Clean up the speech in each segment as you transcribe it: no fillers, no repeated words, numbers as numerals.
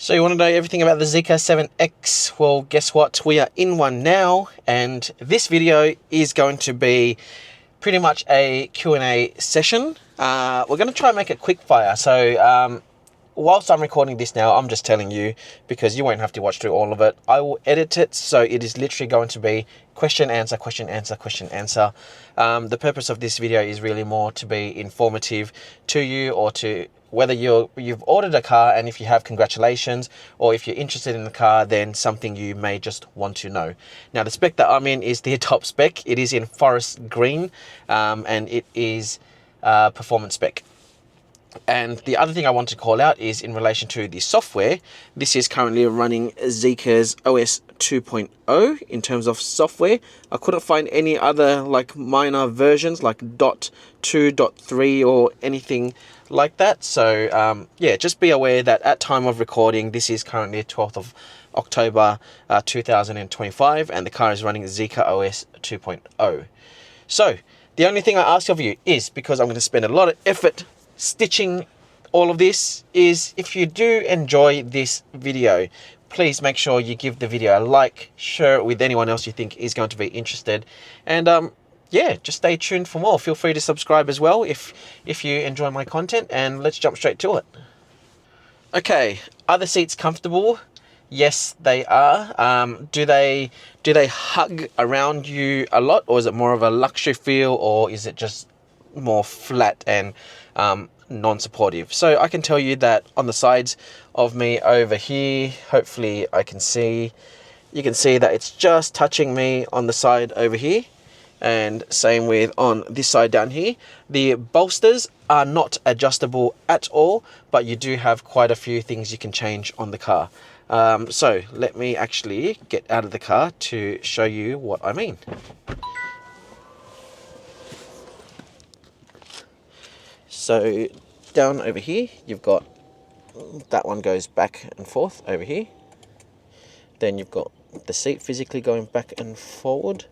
So you want to know everything about the Zeekr 7X? Well, guess what? We are in one now, and this video is going to be pretty much a Q&A session. We're going to try and make it quick fire. So whilst I'm recording this now, I'm just telling you, because you won't have to watch through all of it. I will edit it, so it is literally going to be question, answer, question, answer, question, answer. The purpose of this video is really more to be informative to you, or to whether you've ordered a car, and if you have, congratulations, or if you're interested in the car, then something you may just want to know. Now, the spec that I'm in is the top spec. It is in forest green, and it is performance spec. And the other thing I want to call out is in relation to the software. This is currently running Zeekr's OS 2.0 in terms of software. I couldn't find any other like minor versions like .2, .3 or anything like that. So yeah, just be aware that at time of recording, this is currently 12th of October 2025, and the car is running Zeekr OS 2.0. So the only thing I ask of you is, because I'm going to spend a lot of effort stitching all of this, is if you do enjoy this video, please make sure you give the video a like, share it with anyone else you think is going to be interested, and yeah, just stay tuned for more. Feel free to subscribe as well if you enjoy my content, and let's jump straight to it. Okay, are the seats comfortable? Yes, they are. Do they hug around you a lot, or is it more of a luxury feel, or is it just more flat and non-supportive? So I can tell you that on the sides of me over here, hopefully you can see that it's just touching me on the side over here, and same with on this side down here. The bolsters are not adjustable at all, but you do have quite a few things you can change on the car. So let me actually get out of the car to show you what I mean. So down over here, you've got that one goes back and forth over here. Then you've got the seat physically going back and forward.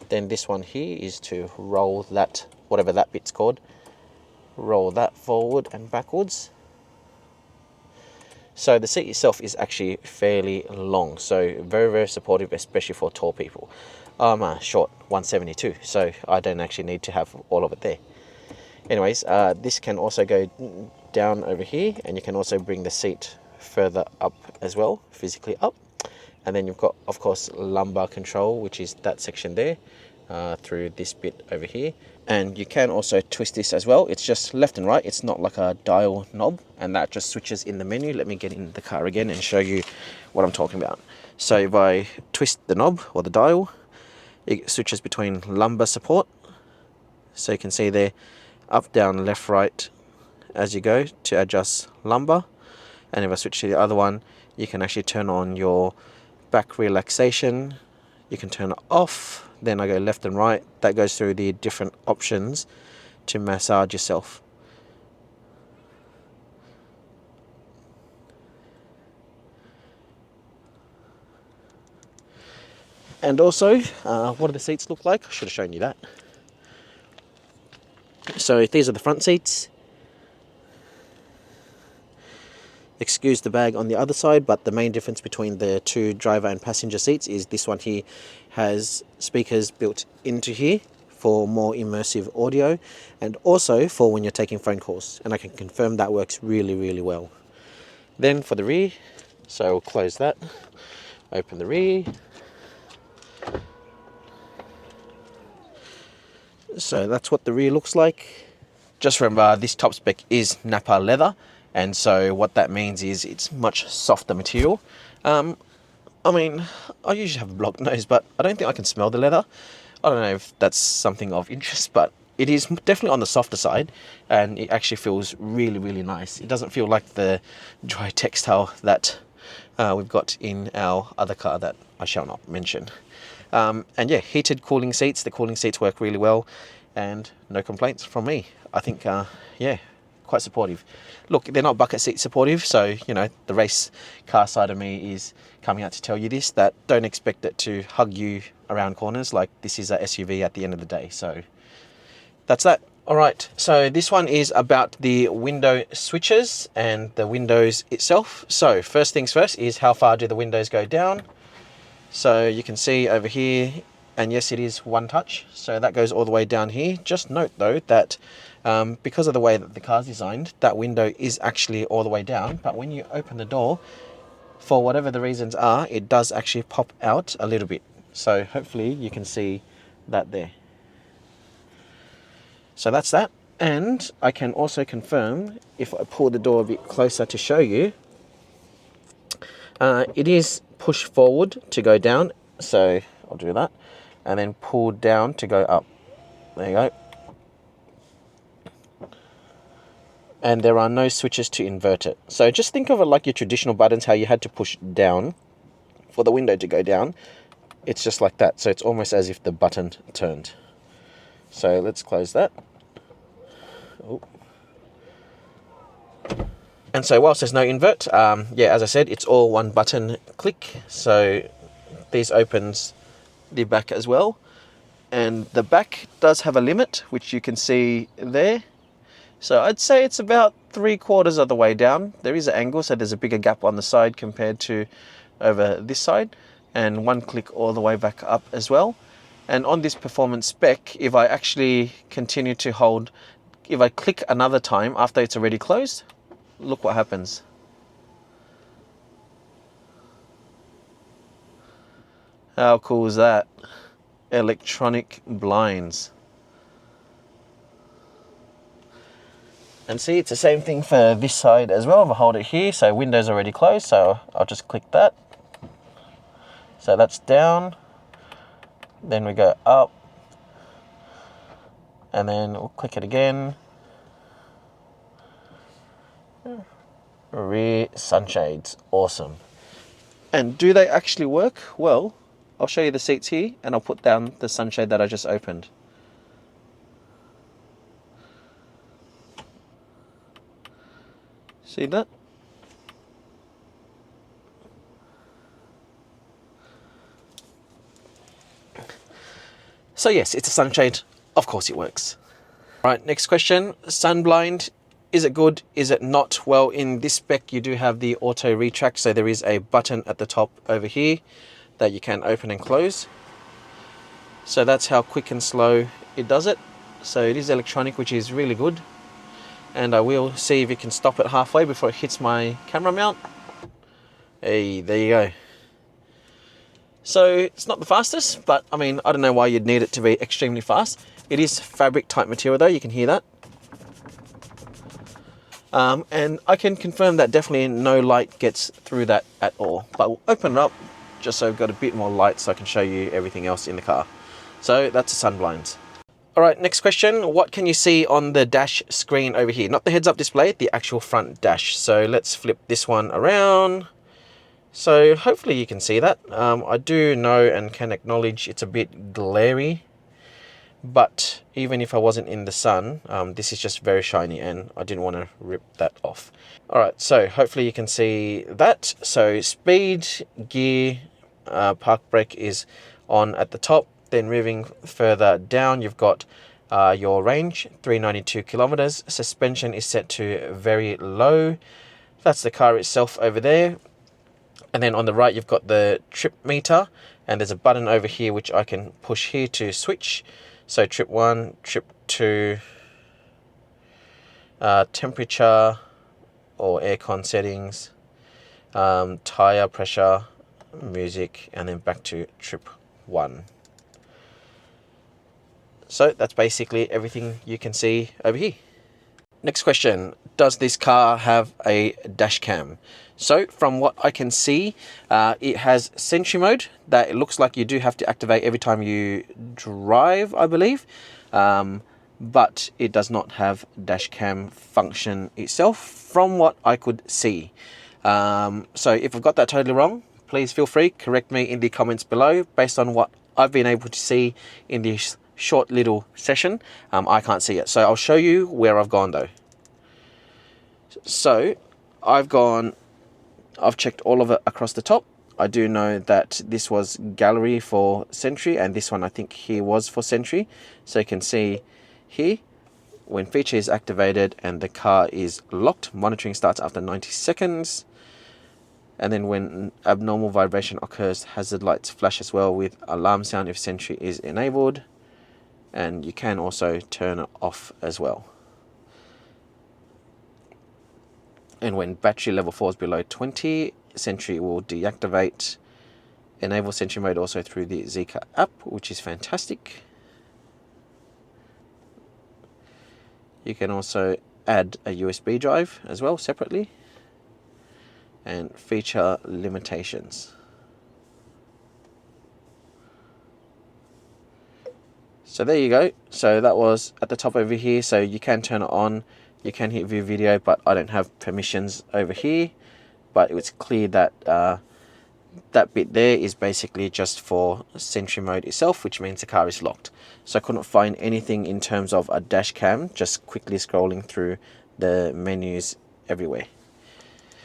Then this one here is to roll that, whatever that bit's called, roll that forward and backwards. So the seat itself is actually fairly long, so very, very supportive, especially for tall people. I'm short, 172, so I don't actually need to have all of it there. Anyways, this can also go down over here, and you can also bring the seat further up as well, physically up. And then you've got, of course, lumbar control, which is that section there, through this bit over here. And you can also twist this as well. It's just left and right. It's not like a dial knob, and that just switches in the menu. Let me get in the car again and show you what I'm talking about. So if I twist the knob or the dial, it switches between lumbar support. So you can see there, up, down, left, right as you go to adjust lumbar. And if I switch to the other one, you can actually turn on your back relaxation. You can turn it off. Then I go left and right. That goes through the different options to massage yourself. And also, what do the seats look like? I should have shown you that. So these are the front seats. Excuse the bag on the other side, but the main difference between the two driver and passenger seats is this one here has speakers built into here for more immersive audio, and also for when you're taking phone calls, and I can confirm that works really, really well. Then for the rear, so we'll close that, open the rear. So that's what the rear looks like. Just remember, this top spec is Napa leather, and so what that means is it's much softer material. I mean, I usually have a blocked nose, but I don't think I can smell the leather. I don't know if that's something of interest, but it is definitely on the softer side, and it actually feels really, really nice. It doesn't feel like the dry textile that we've got in our other car that I shall not mention. And yeah, heated cooling seats. The cooling seats work really well, and no complaints from me. I think, yeah, quite supportive. Look, they're not bucket seat supportive, so, you know, the race car side of me is coming out to tell you this, that don't expect it to hug you around corners. Like, this is a SUV at the end of the day. So that's that. Alright, so this one is about the window switches and the windows itself. So first things first is how far do the windows go down? So you can see over here, and yes, it is one touch, so that goes all the way down here. Just note though that because of the way that the car's designed, that window is actually all the way down, but when you open the door, for whatever the reasons are, it does actually pop out a little bit. So hopefully you can see that there. So that's that. And I can also confirm, if I pull the door a bit closer to show you, it is push forward to go down. So I'll do that. And then pull down to go up. There you go. And there are no switches to invert it. So just think of it like your traditional buttons, how you had to push down for the window to go down. It's just like that. So it's almost as if the button turned. So let's close that. Oh. And so whilst there's no invert, yeah, as I said, it's all one button click. So these opens the back as well. And the back does have a limit, which you can see there. So I'd say it's about 3/4 of the way down. There is an angle, so there's a bigger gap on the side compared to over this side. And one click all the way back up as well. And on this performance spec, if I actually continue to hold, if I click another time after it's already closed, look what happens. How cool is that? Electronic blinds. And see, it's the same thing for this side as well. If I hold it here, so window's already closed, so I'll just click that. So that's down. Then we go up. And then we'll click it again. Rear sunshades, awesome. And do they actually work? Well, I'll show you the seats here, and I'll put down the sunshade that I just opened. See that? So yes, it's a sunshade. Of course it works. Right, next question. Sun blind. Is it good? Is it not? Well, in this spec, you do have the auto retract. So there is a button at the top over here that you can open and close. So that's how quick and slow it does it. So it is electronic, which is really good. And I will see if you can stop it halfway before it hits my camera mount. Hey, there you go. So it's not the fastest, but I mean, I don't know why you'd need it to be extremely fast. It is fabric type material though, you can hear that. And I can confirm that definitely no light gets through that at all. But we'll open it up just so I've got a bit more light so I can show you everything else in the car. So that's the sun blinds. All right, next question. What can you see on the dash screen over here? Not the heads-up display, the actual front dash. So let's flip this one around. So hopefully you can see that. I do know and can acknowledge it's a bit glary. But even if I wasn't in the sun, this is just very shiny and I didn't want to rip that off. Alright, so hopefully you can see that. So speed, gear, park brake is on at the top. Then moving further down, you've got your range, 392 kilometers. Suspension is set to very low. That's the car itself over there. And then on the right, you've got the trip meter. And there's a button over here which I can push here to switch. So trip 1, trip 2, temperature or aircon settings, tire pressure, music, and then back to trip 1. So that's basically everything you can see over here. Next question, does this car have a dash cam? So from what I can see, it has Sentry mode that it looks like you do have to activate every time you drive, I believe. But it does not have dash cam function itself from what I could see. So if I've got that totally wrong, please feel free, correct me in the comments below. Based on what I've been able to see in this short little session, I can't see it. So I'll show you where I've gone though. So I've checked all of it across the top. I do know that this was gallery for Sentry, and this one I think here was for Sentry. So you can see here when feature is activated and the car is locked, monitoring starts after 90 seconds. And then when abnormal vibration occurs, hazard lights flash as well with alarm sound if Sentry is enabled. And you can also turn it off as well. And when battery level falls below 20, Sentry will deactivate. Enable Sentry mode also through the Zeekr app, which is fantastic. You can also add a USB drive as well separately. And feature limitations. So there you go. So that was at the top over here. So you can turn it on, you can hit view video, but I don't have permissions over here. But it was clear that that bit there is basically just for Sentry mode itself, which means the car is locked. So I couldn't find anything in terms of a dash cam, just quickly scrolling through the menus everywhere.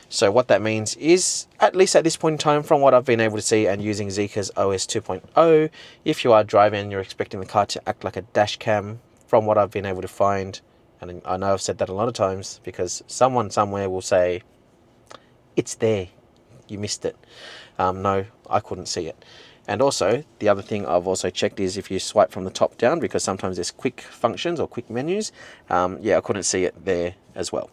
So what that means is, at least at this point in time, from what I've been able to see and using Zeekr's OS 2.0, if you are driving and you're expecting the car to act like a dash cam, from what I've been able to find, and I know I've said that a lot of times because someone somewhere will say, it's there, you missed it. No, I couldn't see it. And also, the other thing I've also checked is if you swipe from the top down, because sometimes there's quick functions or quick menus, yeah, I couldn't see it there as well.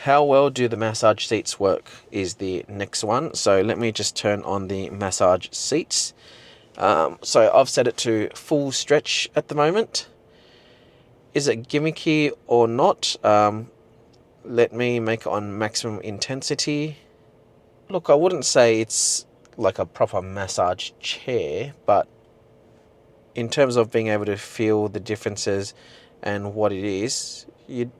How well do the massage seats work is the next one. So let me just turn on the massage seats. So I've set it to full stretch at the moment. Is it gimmicky or not? Let me make it on maximum intensity. Look, I wouldn't say it's like a proper massage chair, but in terms of being able to feel the differences and what it is, you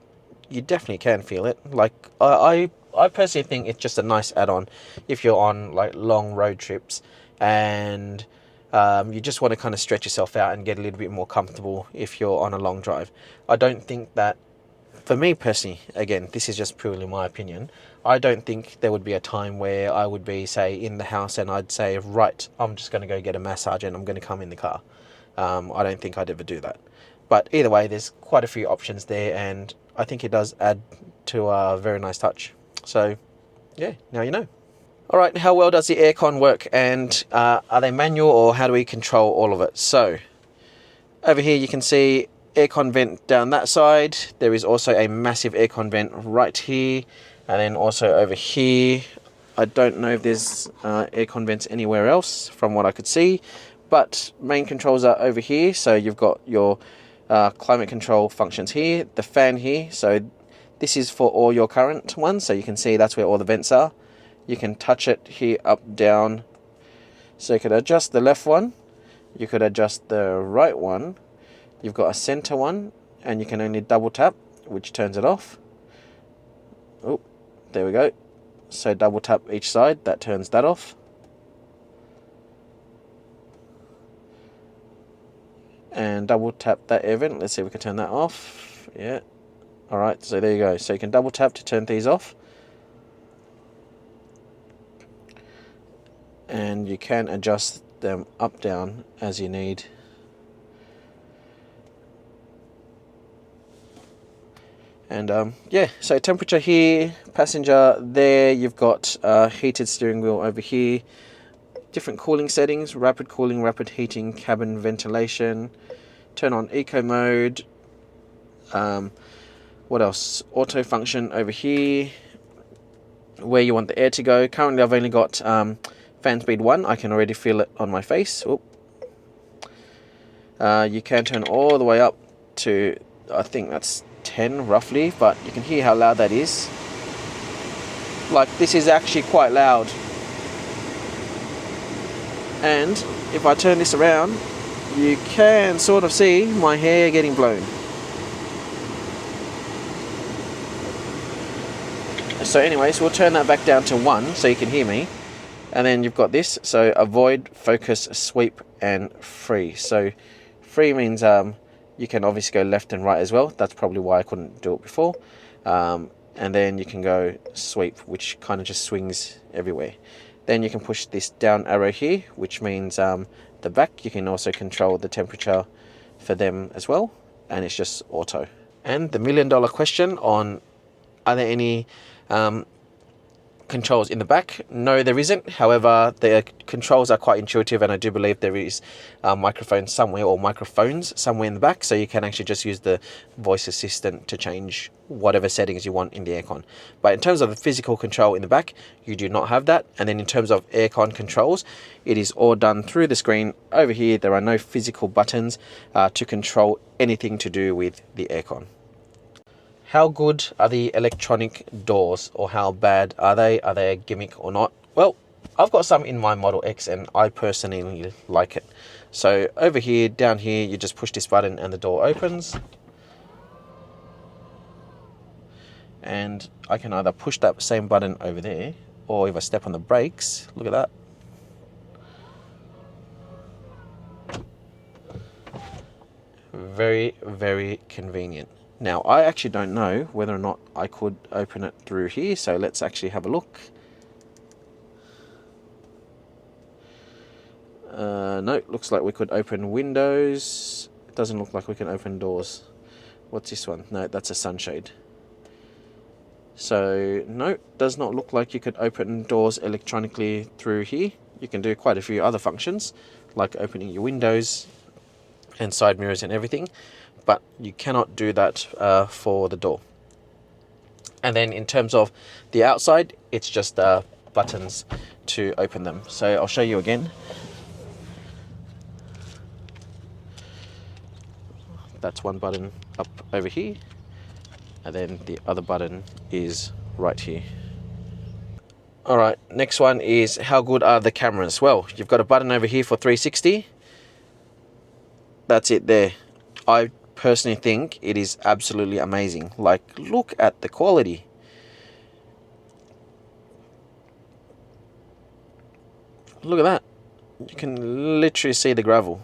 definitely can feel it. Like I personally think it's just a nice add-on if you're on like long road trips and you just want to kind of stretch yourself out and get a little bit more comfortable if you're on a long drive. I don't think that, for me personally, again, this is just purely my opinion, I don't think there would be a time where I would be, say, in the house and I'd say, right, I'm just going to go get a massage and I'm going to come in the car. I don't think I'd ever do that. But either way, there's quite a few options there, and I think it does add to a very nice touch. So, yeah, now you know. All right, how well does the aircon work, and are they manual, or how do we control all of it? So, over here you can see aircon vent down that side. There is also a massive aircon vent right here, and then also over here. I don't know if there's aircon vents anywhere else from what I could see, but main controls are over here. So you've got your climate control functions here, the fan here, so this is for all your current ones, so you can see that's where all the vents are. You can touch it here, up, down, so you could adjust the left one, you could adjust the right one, you've got a center one, and you can only double tap, which turns it off. Oh, there we go. So double tap each side, that turns that off. And double tap that air vent. Let's see if we can turn that off. Yeah. Alright, so there you go. So you can double tap to turn these off. And you can adjust them up, down as you need. And yeah, so temperature here, passenger there, you've got heated steering wheel over here. Different cooling settings, rapid cooling, rapid heating, cabin ventilation, turn on eco mode, what else, auto function over here, where you want the air to go. Currently I've only got fan speed 1, I can already feel it on my face. You can turn all the way up to, I think that's 10 roughly, but you can hear how loud that is. Like, this is actually quite loud. And if I turn this around, you can sort of see my hair getting blown. So anyways, we'll turn that back down to 1 so you can hear me. And then you've got this, so avoid, focus, sweep, and free. So free means you can obviously go left and right as well. That's probably why I couldn't do it before. And then you can go sweep, which kind of just swings everywhere. Then you can push this down arrow here, which means the back. You can also control the temperature for them as well, and it's just auto. And the $1,000,000 question on, are there any controls in the back? No, there isn't. However, the controls are quite intuitive, and I do believe there is a microphone somewhere, or microphones somewhere in the back, so you can actually just use the voice assistant to change whatever settings you want in the aircon. But in terms of the physical control in the back, you do not have that. And then in terms of aircon controls, it is all done through the screen. Over here, there are no physical buttons to control anything to do with the aircon. How good are the electronic doors, or how bad are they? Are they a gimmick or not? Well, I've got some in my Model X and I personally like it. So over here, down here, you just push this button and the door opens. And I can either push that same button over there, or if I step on the brakes, look at that. Very, very convenient. Now, I actually don't know whether or not I could open it through here, so let's actually have a look. No, looks like we could open windows. It doesn't look like we can open doors. What's this one? No, that's a sunshade. So, no, does not look like you could open doors electronically through here. You can do quite a few other functions, like opening your windows and side mirrors and everything, but you cannot do that for the door. And then in terms of the outside, it's just buttons to open them. So I'll show you again. That's one button up over here, and then the other button is right here. Alright, next one is, how good are the cameras? Well, you've got a button over here for 360. That's it there. I personally think it is absolutely amazing. Like, look at the quality. Look at that. You can literally see the gravel.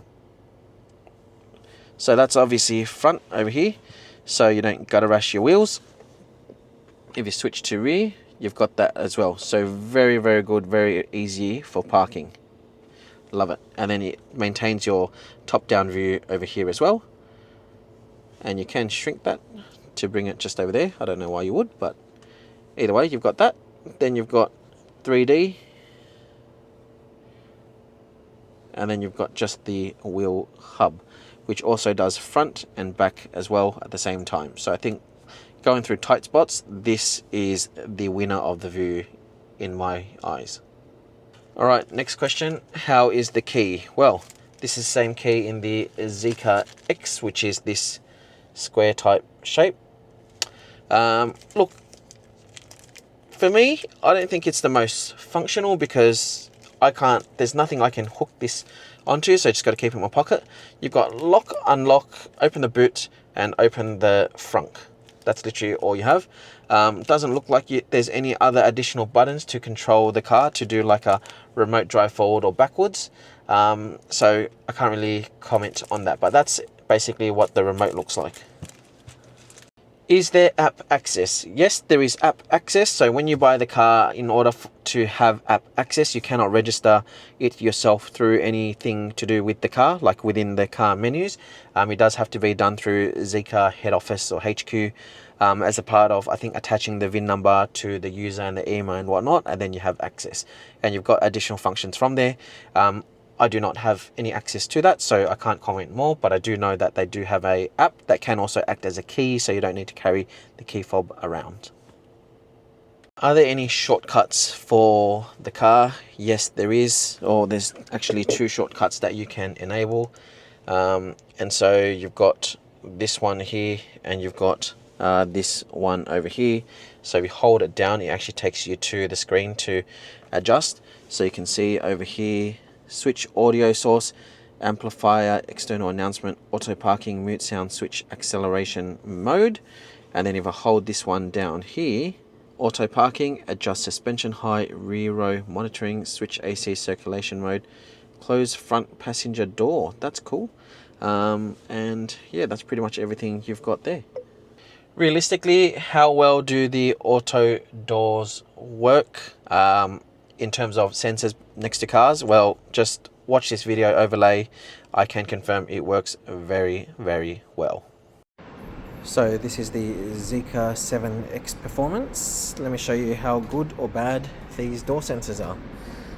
So that's obviously front over here, so you don't gutter rash your wheels. If you switch to rear, you've got that as well. So very, very good, very easy for parking. Love it. And then it maintains your top-down view over here as well. And you can shrink that to bring it just over there. I don't know why you would, but either way, you've got that. Then you've got 3D. And then you've got just the wheel hub, which also does front and back as well at the same time. So I think going through tight spots, this is the winner of the view in my eyes. Alright, next question. How is the key? Well, this is the same key in the Zeekr X, which is this square type shape. Look, for me, I don't think it's the most functional, because there's nothing I can hook this onto, so I just got to keep it in my pocket. You've got lock, unlock, open the boot, and open the frunk. That's literally all you have. Doesn't look like there's any other additional buttons to control the car, to do like a remote drive forward or backwards. So I can't really comment on that, but that's basically what the remote looks like. Is there app access? Yes, there is app access. So when you buy the car, in order to have app access, you cannot register it yourself through anything to do with the car, like within the car menus. It does have to be done through Zeekr head office or HQ, as a part of, I think, attaching the VIN number to the user and the email and whatnot, and then you have access. And you've got additional functions from there. I do not have any access to that, so I can't comment more, but I do know that they do have an app that can also act as a key, so you don't need to carry the key fob around. Are there any shortcuts for the car? Yes, there is, or there's actually 2 shortcuts that you can enable. And so you've got this one here, and you've got this one over here. So if you hold it down, it actually takes you to the screen to adjust. So you can see over here, switch audio source, amplifier, external announcement, auto parking, mute sound, switch acceleration mode. And then if I hold this one down here, auto parking, adjust suspension height, rear row monitoring, switch AC circulation mode, close front passenger door. That's cool. And yeah, that's pretty much everything you've got there. Realistically, how well do the auto doors work in terms of sensors next to cars? Well, just watch this video overlay. I can confirm it works very, very well. So this is the Zeekr 7X Performance. Let me show you how good or bad these door sensors are.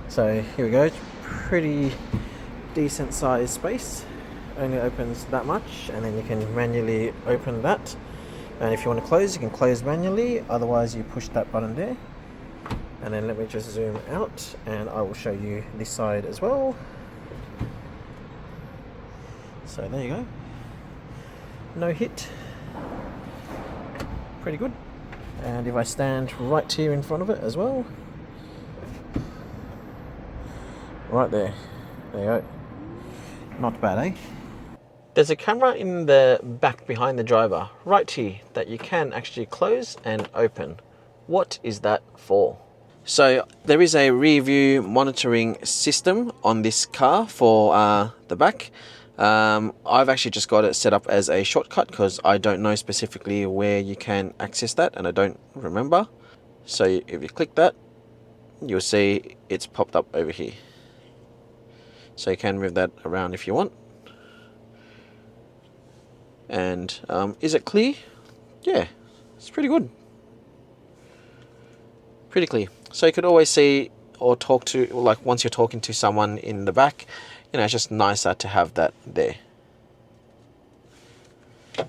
So here we go, it's pretty decent sized space. Only opens that much, and then you can manually open that. And if you want to close, you can close manually, otherwise you push that button there. And then let me just zoom out and I will show you this side as well. So there you go. No hit. Pretty good. And if I stand right here in front of it as well. Right there. There you go. Not bad, eh? There's a camera in the back behind the driver, right here, that you can actually close and open. What is that for? So there is a rear view monitoring system on this car for the back. I've actually just got it set up as a shortcut because I don't know specifically where you can access that and I don't remember. So if you click that, you'll see it's popped up over here. So you can move that around if you want. And is it clear? Yeah, it's pretty good. Pretty clear. So you could always see or talk to, like once you're talking to someone in the back, you know, it's just nicer to have that there.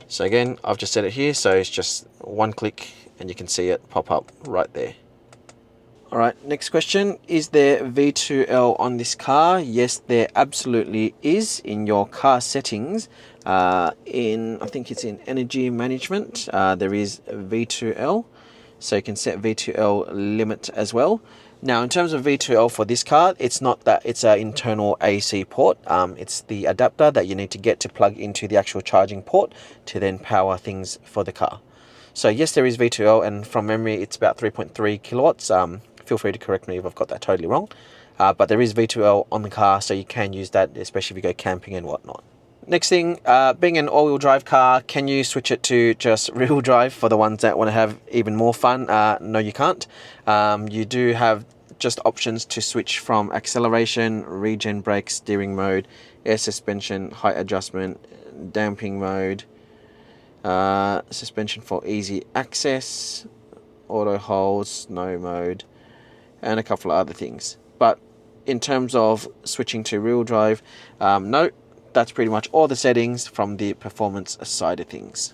So again, I've just set it here, so it's just one click and you can see it pop up right there. All right, next question. Is there V2L on this car? Yes, there absolutely is. In your car settings, I think it's in energy management, there is V2L. So you can set V2L limit as well. Now, in terms of V2L for this car, it's not that it's an internal AC port. It's the adapter that you need to get to plug into the actual charging port to then power things for the car. So yes, there is V2L, and from memory, it's about 3.3 kilowatts. Feel free to correct me if I've got that totally wrong. But there is V2L on the car, so you can use that, especially if you go camping and whatnot. Next thing, being an all-wheel drive car, can you switch it to just rear-wheel drive for the ones that want to have even more fun? No, you can't. You do have just options to switch from acceleration, regen brake, steering mode, air suspension, height adjustment, damping mode, suspension for easy access, auto hold, snow mode, and a couple of other things. But in terms of switching to rear-wheel drive, no. That's pretty much all the settings from the performance side of things.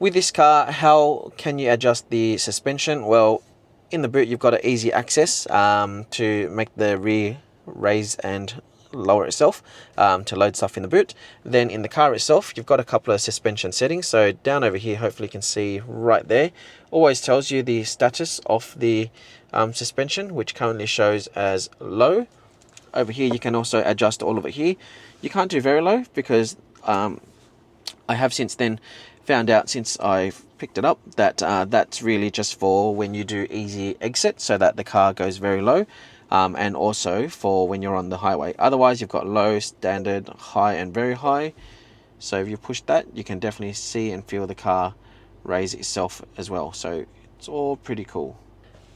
With this car, how can you adjust the suspension? Well, in the boot, you've got an easy access to make the rear raise and lower itself to load stuff in the boot. Then in the car itself, you've got a couple of suspension settings. So down over here, hopefully you can see right there, always tells you the status of the suspension, which currently shows as low. Over here, you can also adjust all of it here. You can't do very low because I have since then found out, since I've picked it up, that that's really just for when you do easy exit, so that the car goes very low, and also for when you're on the highway. Otherwise, you've got low, standard, high, and very high. So if you push that, you can definitely see and feel the car raise itself as well. So it's all pretty cool.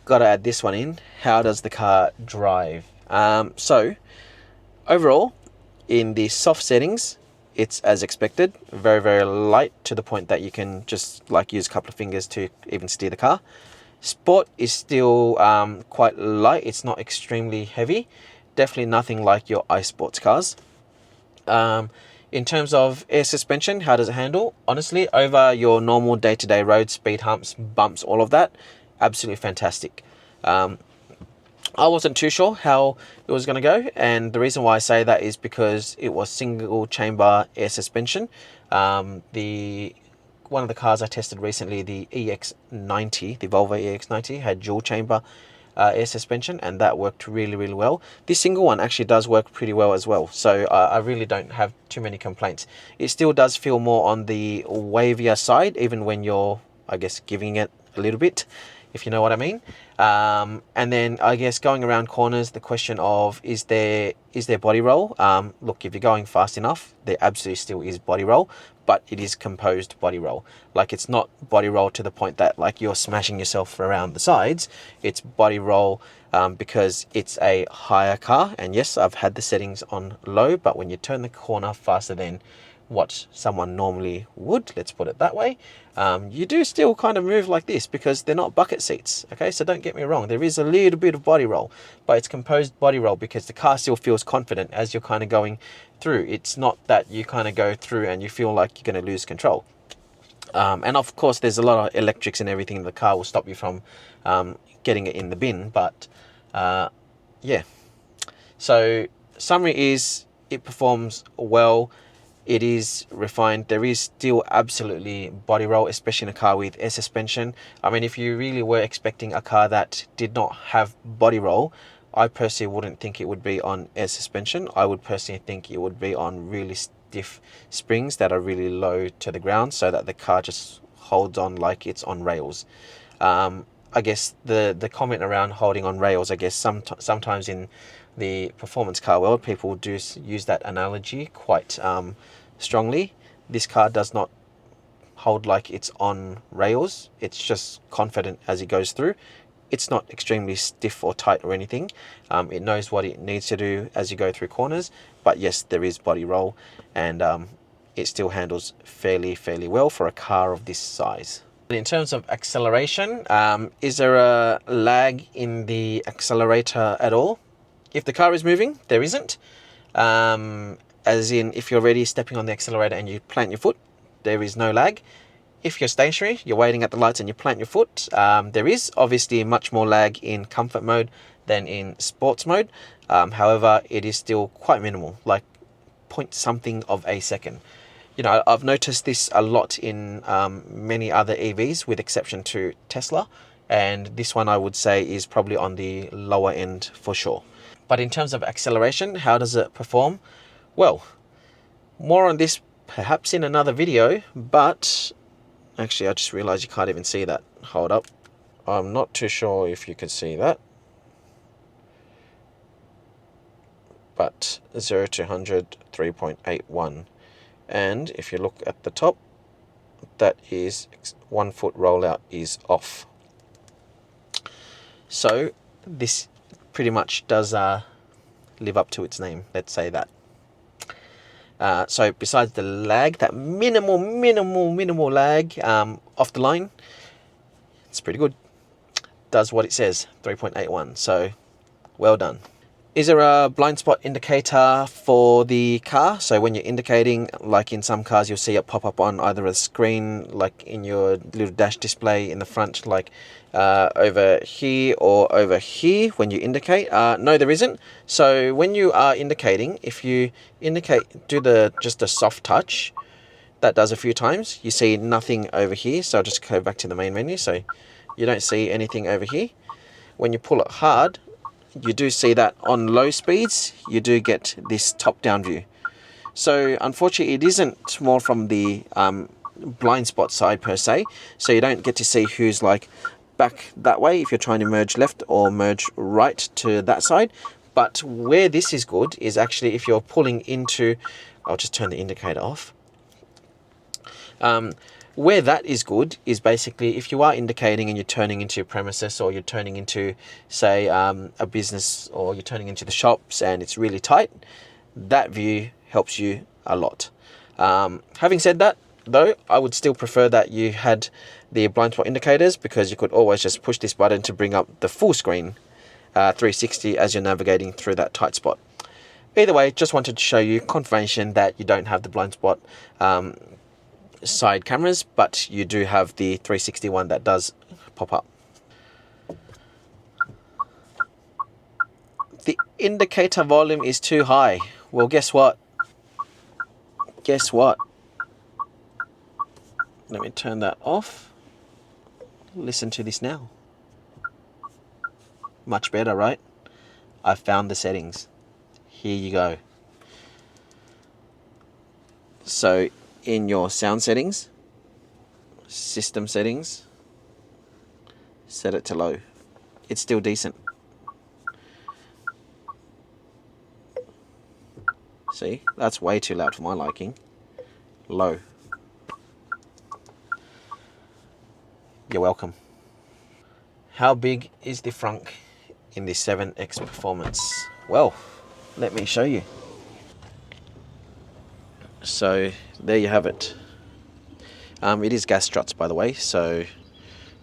Got to add this one in. How does the car drive? So overall, in the soft settings, it's as expected, very, very light, to the point that you can just like use a couple of fingers to even steer the car. Sport is still quite light. It's not extremely heavy. Definitely nothing like your iSports cars. In terms of air suspension, how does it handle? Honestly, over your normal day-to-day road, speed humps, bumps, all of that, absolutely fantastic. I wasn't too sure how it was going to go, and the reason why I say that is because it was single chamber air suspension. One of the cars I tested recently, the EX90, the Volvo EX90, had dual chamber air suspension, and that worked really, really well. This single one actually does work pretty well as well, so I really don't have too many complaints. It still does feel more on the wavier side, even when you're, I guess, giving it a little bit, if you know what I mean. And then I guess going around corners, the question of is there body roll? Look, if you're going fast enough, there absolutely still is body roll, but it is composed body roll. Like, it's not body roll to the point that like you're smashing yourself around the sides. It's body roll because it's a higher car, and yes, I've had the settings on low, but when you turn the corner faster than what someone normally would, let's put it that way. You do still kind of move like this because they're not bucket seats, okay? So don't get me wrong, there is a little bit of body roll, but it's composed body roll because the car still feels confident as you're kind of going through. It's not that you kind of go through and you feel like you're going to lose control. And of course, there's a lot of electrics and everything in the car will stop you from getting it in the bin, but yeah. So summary is, it performs well. It is refined. There is still absolutely body roll, especially in a car with air suspension. I mean, if you really were expecting a car that did not have body roll, I personally wouldn't think it would be on air suspension. I would personally think it would be on really stiff springs that are really low to the ground, so that the car just holds on like it's on rails. I guess the comment around holding on rails, I guess sometimes in the performance car world, people do use that analogy quite strongly. This car does not hold like it's on rails. It's just confident as it goes through. It's not extremely stiff or tight or anything. It knows what it needs to do as you go through corners. But yes, there is body roll, and it still handles fairly well for a car of this size. In terms of acceleration, is there a lag in the accelerator at all? If the car is moving, there isn't. As in, if you're already stepping on the accelerator and you plant your foot, there is no lag. If you're stationary, you're waiting at the lights and you plant your foot, there is obviously much more lag in comfort mode than in sports mode. However, it is still quite minimal, like point something of a second. You know, I've noticed this a lot in many other EVs, with exception to Tesla, and this one I would say is probably on the lower end for sure. But in terms of acceleration, how does it perform? Well, more on this perhaps in another video, but actually I just realized you can't even see that. Hold up. I'm not too sure if you can see that. But 0 to 100, 3.81. And if you look at the top, that is 1 foot rollout is off. So this pretty much does live up to its name, let's say that. So besides the lag, that minimal lag off the line, it's pretty good. Does what it says, 3.81. So well done. Is there a blind spot indicator for the car? So when you're indicating, like in some cars, you'll see it pop up on either a screen, like in your little dash display in the front, like over here or over here when you indicate. No, there isn't. So when you are indicating, if you indicate, do just a soft touch, that does a few times, you see nothing over here. So I'll just go back to the main menu. So you don't see anything over here. When you pull it hard, you do see that on low speeds, you do get this top-down view. So unfortunately, it isn't more from the blind spot side per se. So you don't get to see who's like back that way if you're trying to merge left or merge right to that side. But where this is good is actually if you're pulling into, I'll just turn the indicator off. Where that is good is basically if you are indicating and you're turning into your premises, or you're turning into, say, a business, or you're turning into the shops and it's really tight, that view helps you a lot. Having said that, though, I would still prefer that you had the blind spot indicators, because you could always just push this button to bring up the full screen 360 as you're navigating through that tight spot. Either way, just wanted to show you confirmation that you don't have the blind spot side cameras, but you do have the 360 one that does pop up. The indicator volume is too high. Well, guess what? Let me turn that off. Listen to this now. Much better, right? I found the settings. Here you go. So in your sound settings, system settings, set it to low. It's still decent. See, that's way too loud for my liking. Low. You're welcome. How big is the frunk in the 7X Performance? Well, let me show you. So there you have it. It is gas struts, by the way, so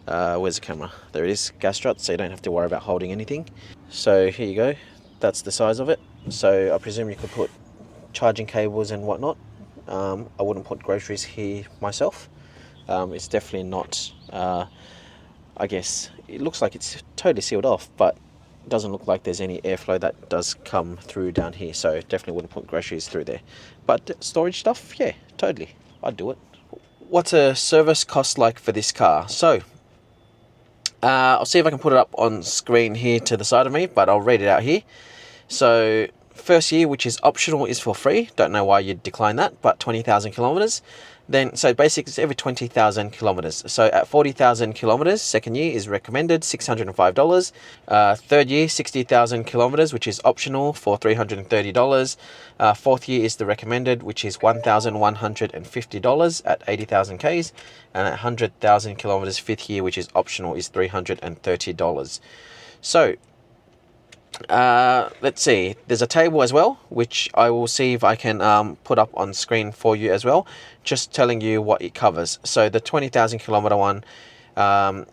where's the camera? There it is, gas struts, so you don't have to worry about holding anything. So here you go, that's the size of it. So I presume you could put charging cables and whatnot. I wouldn't put groceries here myself. It's definitely not, I guess, it looks like it's totally sealed off, but it doesn't look like there's any airflow that does come through down here, so definitely wouldn't put groceries through there. But storage stuff, yeah, totally, I'd do it. What's a service cost like for this car? So, I'll see if I can put it up on screen here to the side of me, but I'll read it out here. So, first year, which is optional, is for free. Don't know why you'd decline that, but 20,000 kilometers. Then, so basically it's every 20,000 kilometers. So at 40,000 kilometers, second year is recommended, $605. Third year, 60,000 kilometers, which is optional, for $330. Fourth year is the recommended, which is $1,150 at 80,000 Ks. And at 100,000 kilometers, fifth year, which is optional, is $330. So, let's see, there's a table as well, which I will see if I can put up on screen for you as well, just telling you what it covers. So the 20,000 kilometer one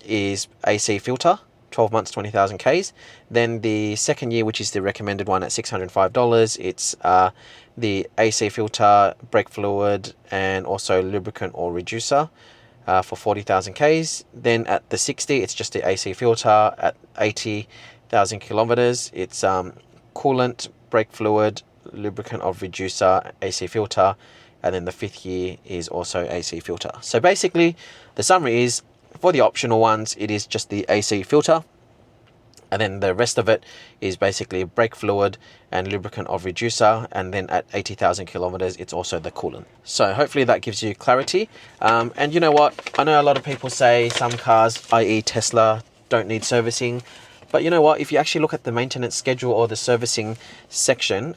is AC filter, 12 months, 20,000 Ks. Then the second year, which is the recommended one at $605, it's the AC filter, brake fluid, and also lubricant or reducer for 40,000 Ks. Then at the 60, it's just the AC filter. At 80,000 kilometers, it's coolant, brake fluid, lubricant of reducer, AC filter, and then the fifth year is also AC filter. So basically, the summary is, for the optional ones, it is just the AC filter, and then the rest of it is basically brake fluid and lubricant of reducer, and then at 80,000 kilometers, it's also the coolant. So hopefully that gives you clarity. And you know what? I know a lot of people say some cars, i.e. Tesla, don't need servicing. But you know what, if you actually look at the maintenance schedule or the servicing section,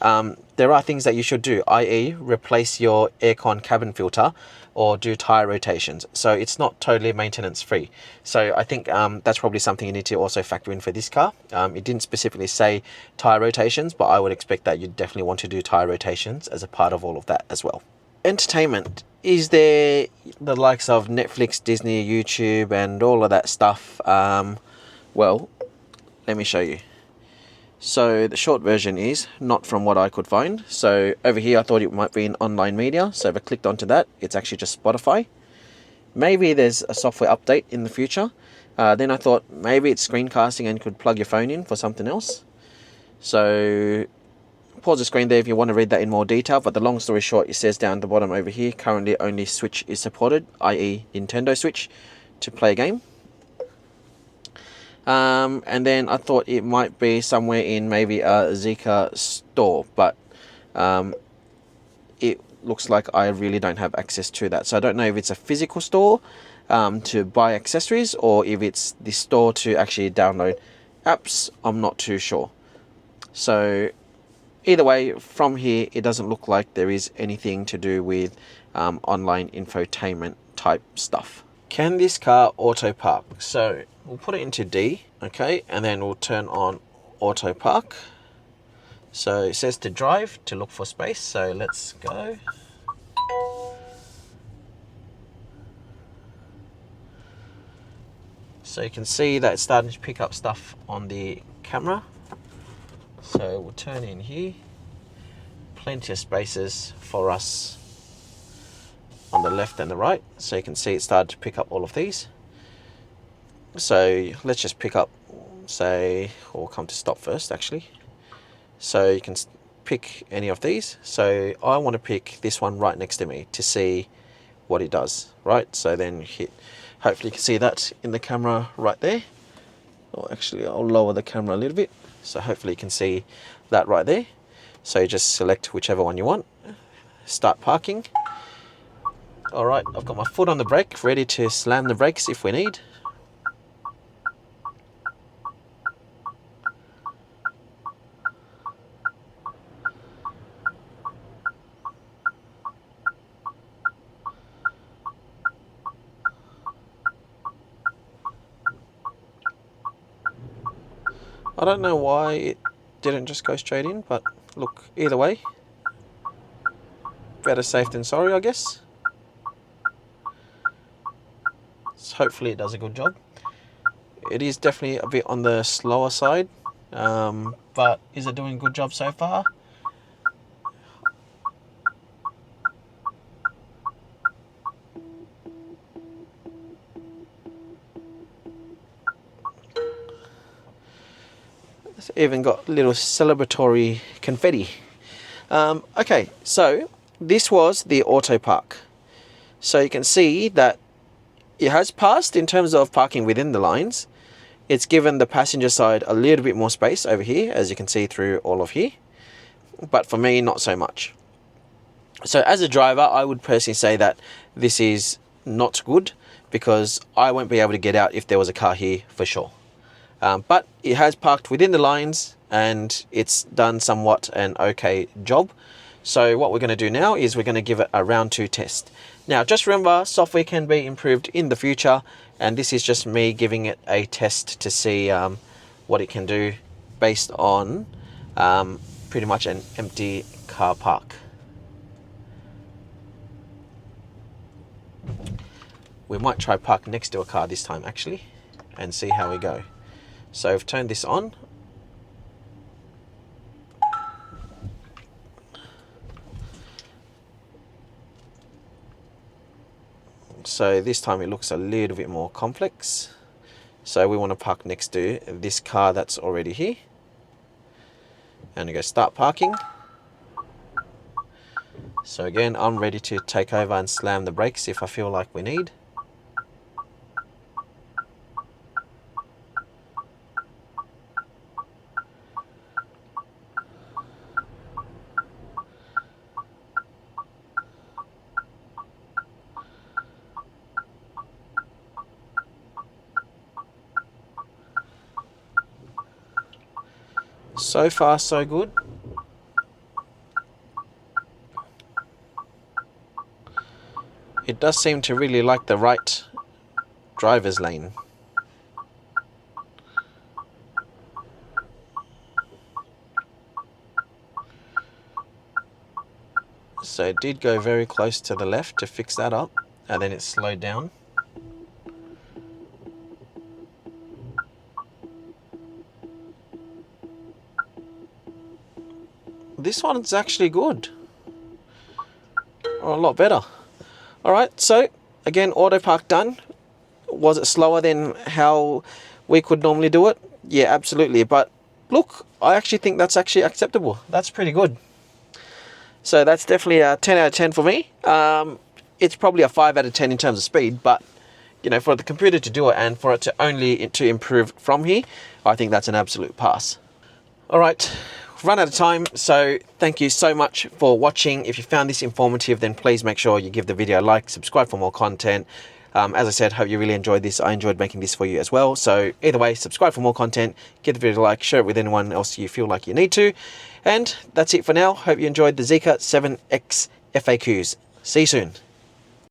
there are things that you should do, i.e. replace your aircon cabin filter or do tire rotations. So it's not totally maintenance free. So I think that's probably something you need to also factor in for this car. It didn't specifically say tire rotations, but I would expect that you definitely want to do tire rotations as a part of all of that as well. Entertainment. Is there the likes of Netflix, Disney, YouTube, and all of that stuff? Well, let me show you. So the short version is not from what I could find. So over here I thought it might be an online media. So if I clicked onto that, it's actually just Spotify. Maybe there's a software update in the future. Then I thought maybe it's screencasting and you could plug your phone in for something else. So pause the screen there if you want to read that in more detail. But the long story short, it says down the bottom over here, currently only Switch is supported, i.e. Nintendo Switch, to play a game. And then I thought it might be somewhere in maybe a Zeekr store, but it looks like I really don't have access to that. So I don't know if it's a physical store to buy accessories, or if it's the store to actually download apps. I'm not too sure. So either way, from here, it doesn't look like there is anything to do with online infotainment type stuff. Can this car auto park? So we'll put it into D, okay, and then we'll turn on auto park. So it says to drive, to look for space, so let's go. So you can see that it's starting to pick up stuff on the camera. So we'll turn in here. Plenty of spaces for us on the left and the right. So you can see it started to pick up all of these. So let's just pick up, say, or come to stop first actually. So you can pick any of these. So I want to pick this one right next to me to see what it does, right? So then hit, hopefully you can see that in the camera right there. Or actually I'll lower the camera a little bit. So hopefully you can see that right there. So you just select whichever one you want. Start parking. Alright, I've got my foot on the brake, ready to slam the brakes if we need. I don't know why it didn't just go straight in, but look, either way, better safe than sorry, I guess. So hopefully it does a good job. It is definitely a bit on the slower side, but is it doing a good job so far? It's even got little celebratory confetti. Okay, so this was the Autopark. So you can see that it has passed in terms of parking within the lines. It's given the passenger side a little bit more space over here, as you can see through all of here. But for me, not so much. So as a driver, I would personally say that this is not good, because I won't be able to get out if there was a car here for sure. But it has parked within the lines and it's done somewhat an okay job. So what we're going to do now is we're going to give it a round 2 test. Now just remember, software can be improved in the future, and this is just me giving it a test to see what it can do based on pretty much an empty car park. We might try park next to a car this time actually and see how we go. So I've turned this on. So this time it looks a little bit more complex. So we want to park next to this car that's already here. And we go start parking. So again, I'm ready to take over and slam the brakes if I feel like we need. So far, so good. It does seem to really like the right driver's lane. So it did go very close to the left to fix that up, and then it slowed down. This one's actually good, or a lot better. Alright, so again, Autopark done. Was it slower than how we could normally do it? Yeah, absolutely. But look, I actually think that's actually acceptable. That's pretty good. So that's definitely a 10 out of 10 for me. It's probably a 5 out of 10 in terms of speed, but you know, for the computer to do it and for it to only to improve from here, I think that's an absolute pass. Alright, run out of time, so thank you so much for watching. If you found this informative, then please make sure you give the video a like, subscribe for more content. As I said, hope you really enjoyed this. I enjoyed making this for you as well. So either way, subscribe for more content, give the video a like, share it with anyone else you feel like you need to. And that's it for now. Hope you enjoyed the Zeekr 7X FAQs. See you soon.